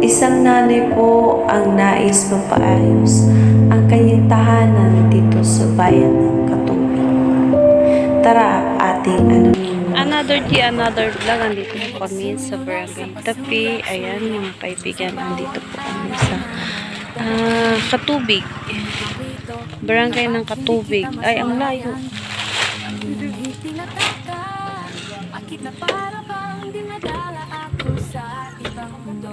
Isang nanay po ang nais mapaayos ang kanyang tahanan dito sa bayan ng Katubi. Tara, ating alamin. Another day, another vlog. Andito po kami sa Barangay Tapi. Ayan, mga kaibigan, andito po kami sa Katubig. Barangay ng Katubig. Ay, ang layo. Bakit na para bang dinadala ako sa ibang mundo?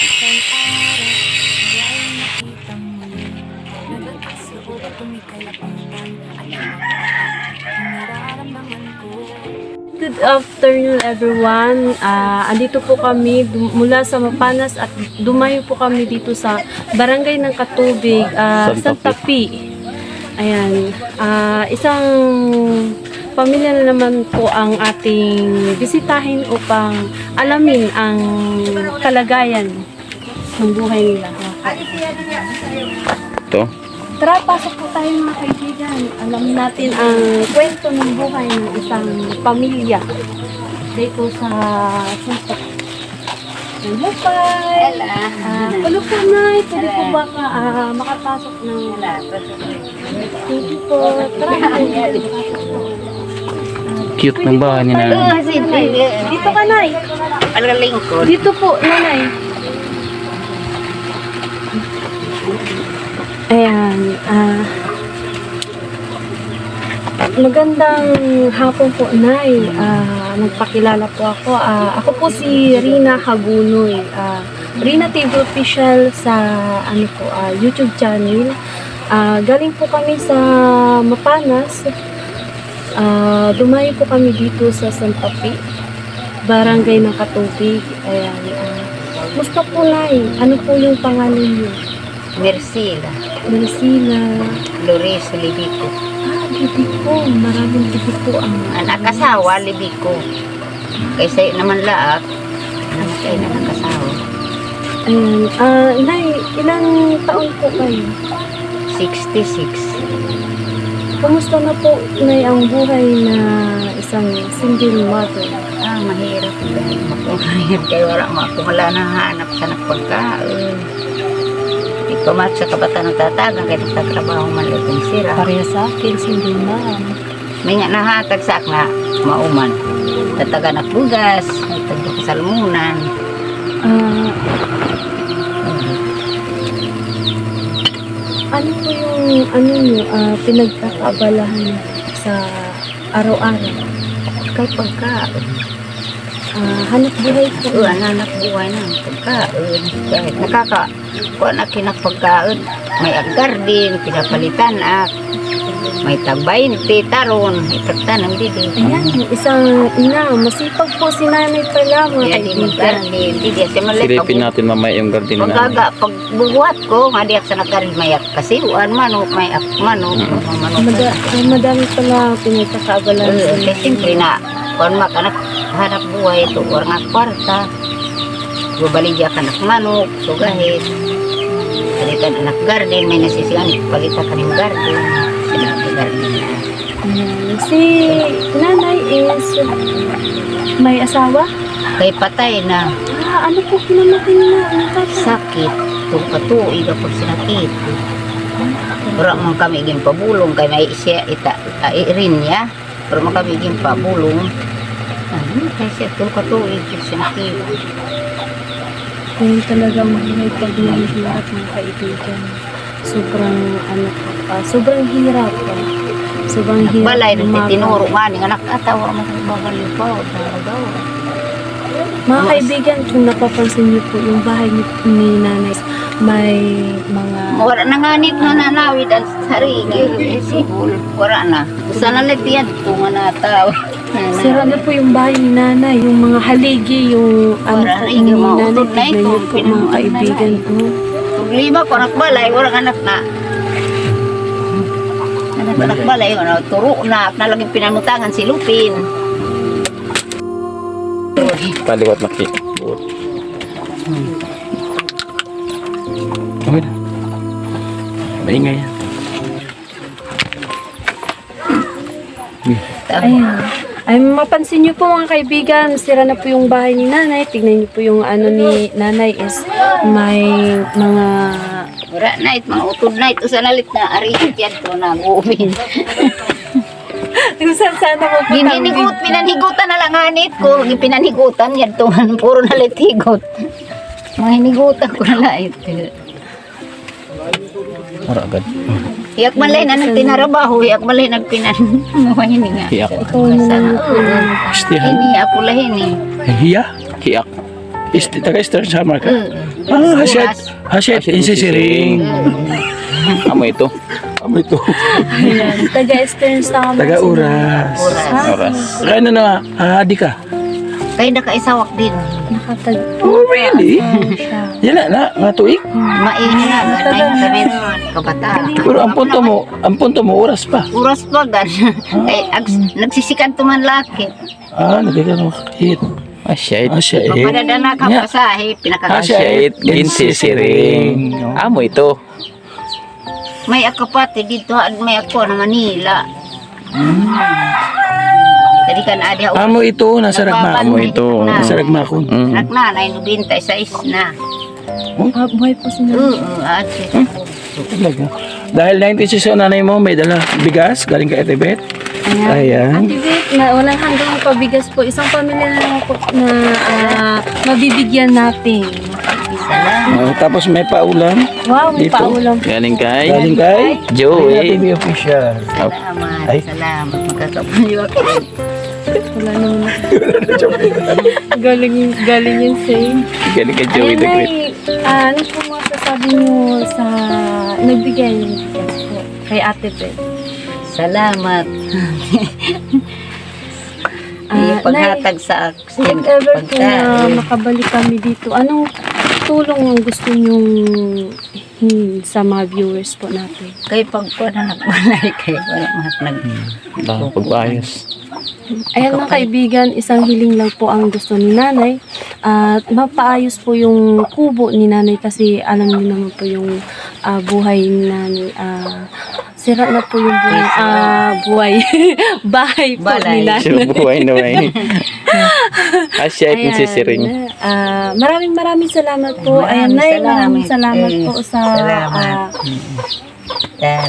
Isang araw, ay nakitang muli. Nalakas loob at tumikalapitan at nararamdaman ko. Good afternoon everyone. Andito po kami mula sa Mapanas at dumayo po kami dito sa Barangay ng Katubig, Santa Pi. Ayan, isang pamilya na naman po ang ating bisitahin upang alamin ang kalagayan ng buhay nila. Ito? Tara, pasok po tayo mga kaibigan. Alamin natin ang kwento ng buhay ng isang pamilya dito sa Santa Pi. Hello, Pai! Hello po, Nay. Pwede po ba makapasok ng... Thank you po. Tara, Cute ng bahay ni Nanay. dito ka, Nay. Dito po, Nanay. Ayan. Magandang hapon po, Nay. Nagpakilala po ako. Ako po si Rina Hagunoy. Rina TV Official sa YouTube channel. Galing po kami sa Mapanas. Dumayo po kami dito sa Santa Pi, Barangay ng Katubig. Ayan. Musta po, Nay? Ano po yung pangalan niyo? Mercila, Maricela. Loris, Libico. Libiko. Maraming libiko ang Anak kasawa, Libico. Kaysa naman laak, namatay na ng kasawa. Ayan. Nay, ilang taon po kayo? 66. Kumusta na po, Nay, ang buhay na isang single mother? Mahirap. Mahirap kayo, wala na hanap sa nagpagkain. Di pa mat sa kabataan ng tatagang kaya nagtatrabaho man itong sira. Pareha sa akin, single mom. May nga nahatag sa na mauman. Tataga na bugas, tataga sa salmunan. Ano po yung pinagkakaabalahan sa araw-araw? Kay pagkain. Hanap buhay po. Anak buhay ng pagkain. Kahit kuha na kinapagkain. May agardin, pinapalitan may tag-20 taron, itagtanang didi. Ayan, isang ina, masipag po si Nanay pala, mga Kaya di mag-gardin, didi at malay Silipin natin mamaya yung garden na. Pagkaga, pagbuhat ko, nga sa nagkarin mayak kasiwan, manok, mayak, manok, Madami pala pinagkakaabalahan sa Kasi siyempre na, kung makanak, hanap buhay ito, or nga kwarta, babaligya ka ng manok, sugahit, palitan anak garden, may nasisigan, palitan ka ng garden, sinabi garden na. Si Nanay is may asawa? Kay patay na, Ano po pinamatay na ang tatay? sakit, itong katuig ako sinakit. Pero man kami iging pabulong, kay may siya irin niya, pero man kami iging pabulong. Kaya siya itong katuig sinakit. Kung talagang mahihay pag mahihirap ng kaibigan. Sobrang hirap. Sobrang hirap. Balay, lumaban. tinuro nga ni anak atawa mo sa bagal pa, daw. Mga kaibigan, kung napapansin niyo po yung bahay ni Nanay, may mga... Wala na nga nip na nanawid ang sarili. Sibol, wala na. Sana nagtiyan ito nga natawa. Sira na po yung bahay ni Nanay, yung mga haligi, yung ano Wala po na, ni yung mga Nanay, utod na tignan ito, niyo po mga pinutod na kaibigan. Lima ko nakbalay, walang anak na. Nakbalay, turo na, nalaging pinanutangan si Lupin. Kaliwat na ki. Okay na. Maingay yan. Ayan. Ay, mapansin niyo po mga kaibigan, sira na po yung bahay ni nanay. Tignan niyo po yung ano ni nanay is may mga... Wala na it, mga utod na ito sa nalit na arihit yan to na gumin. Kung saan sana po po Pinanhigutan na lang anit ko. Pinanhigutan yan to, puro nalit higot. Mga hinigutan ko na lang ito. Ara agad. Iyak malay na nang tinarabaho, iyak malay nagpinan. Mga hininga. Hiyak. Sana, Istihan. ini ako lahin eh. Hiya? Hiyak. Taga Eastern Samar ka? Hasyat, insisiring. Amo ito. Amo ito. Ayan, taga-Eastern sa Taga Uras. Oras. Kaya na hadi ka? Kaya nakaisawak din. Nakatag... Oh, really? siya. Yan na, nga tuig. Maingin na, ganay na kami kabataan. Pero ang punto mo, oras pa. Uras pa gan. Nagsisikan tuman lakit. Nagkaka na makakahit. Asyait. Mapadada na kapasahe, Asyait. Insisiring. Amo ito. May akapati dito, may ako na Manila. Tadi kan ada Amo ito, nasa Ragmakon. Amo ito. Nasa Ragmakon. Nagnanay, 96 na. buhay po si nanay. Ate. Talaga. Dahil 96 yung nanay mo, may dala bigas, galing ka Etibet. Ayan. Ate Beth, na walang hanggang pabigas po. Isang pamilya na lang po na mabibigyan natin. Tapos may paulam. Wow, may Dito. paulam. Galing kay Galing kay Joey. TV official. Salamat, Ay. salamat. Magkakapunyo ako. Wala naman. galing yung same. Galing kay Joey Ayun, the Great. Nay, ano po masasabi niyo sa nagbigay ng bigas po kay Ate Beth? Salamat. Nay, Paghatag sa akin. if ever po na makabalik kami dito, anong tulong ang gusto niyong sa mga viewers po natin? Kay pagkuhan na nagbalay kayo. Wala mga Dahil pagbayos. Ayan mga kaibigan, isang hiling lang po ang gusto ni nanay at mapaayos po yung kubo ni nanay kasi alam niyo naman po yung buhay ni nanay. Sira na po yung buhay. Bahay po ni nanay. Siya buhay na may. Asyait. Ayan. Insisiring. Maraming salamat po. Ayan, Nay, maraming salamat po sa...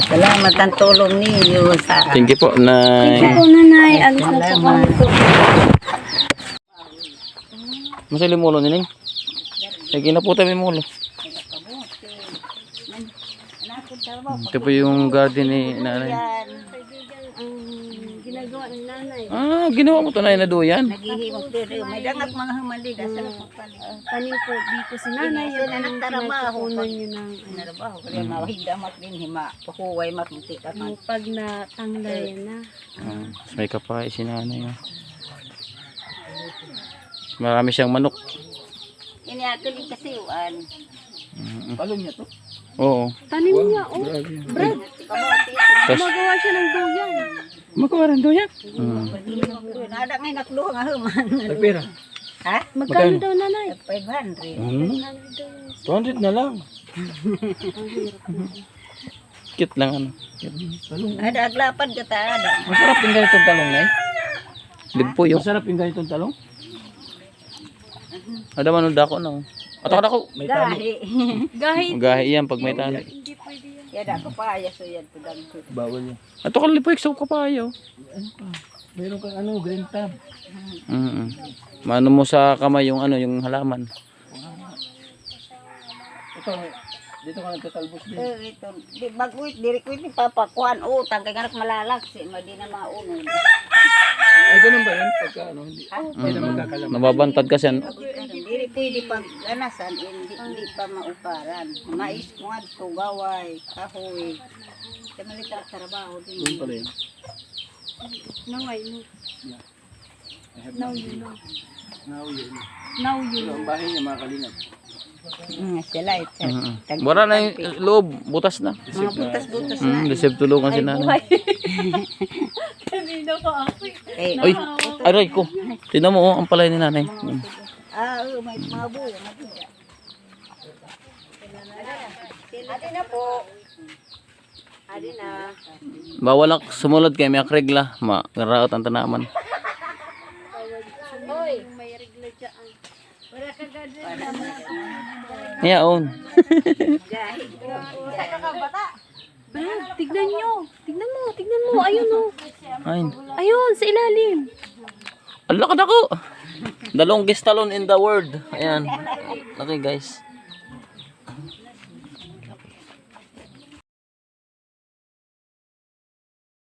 Salamat ang tulong ninyo sa... Thank you po, Thank you Nay. po, Nanay. Alis na po kami po. Masali mulo nining. Lagi na po tayo mulo. Ito po yung garden ni nanay. Kaibigan, ang ginagawa ni nanay. Ginawa mo ito na inaduyan. Naghihimok dito. May dangak mga humaliga sa napagpalit. Tanim po dito si nanay. Yan ang pinagkukunan niyo ng Narabaho ko rin mahidamak din hima. Pakuway makinti ka man. pag natanglay na. May kapay si nanay. Marami siyang manok. Ini ato din kasi uan. Palong niya to? Oo. Tanim niya, oh. Brad, Tapos, magawa siya ng duyan. Magkawaran daw yan. Nada may nakluha nga human. Ay, pera. Ha? Magkano daw nanay? 500. 200 na lang. cute lang ano. Ada aglapad ka ta ada. Masarap yung ganitong talong na eh. Ligpo yun. Masarap yung ganitong talong. Ada manod ako na. Ato ka ako. May tali. Gahi. Magahi yan pag may tali. Hindi pwede yan. Yada ko pa ya so yan tudang. Bawal yan. Ato ka lipoy sa kapayo. Meron kang ano, green tab. Mano mo sa kamay yung ano, yung halaman. Ito, dito ka nagtatalbos din. Ito, di bagwit diri ko ni papa kuan utang kay ganak malalak si madi na maunon. Ay, ganun ba yun? Pagka ano, hindi na magkakalam. Nababantad kasi yan. Diri pwede pag anasan hindi pa mauparan. Mais ko adto gaway, kahoy. Kamalita trabaho Doon din. pala yun. Now I know. Now you know. Now yun. Now you Ito know. ang bahay niya, mga kalingap. Sila ito. Wala na yung loob, butas na. Mga butas-butas na. Receive tulungan si nanay. Hindi na ko ako. Eh, Ay, aray ko. Tingnan mo, oh, ang palay ni nanay. may mga buyo, mabida. Ate na po. Ate na. Bawal lang sumunod kay may akregla. Magaraot ang tanaman. Yaon. Brad, tignan nyo. Tignan mo. Ayun o. Ayun. Ayun, sa ilalim. Ang laki na ko. The longest talon in the world. Ayan. Okay guys.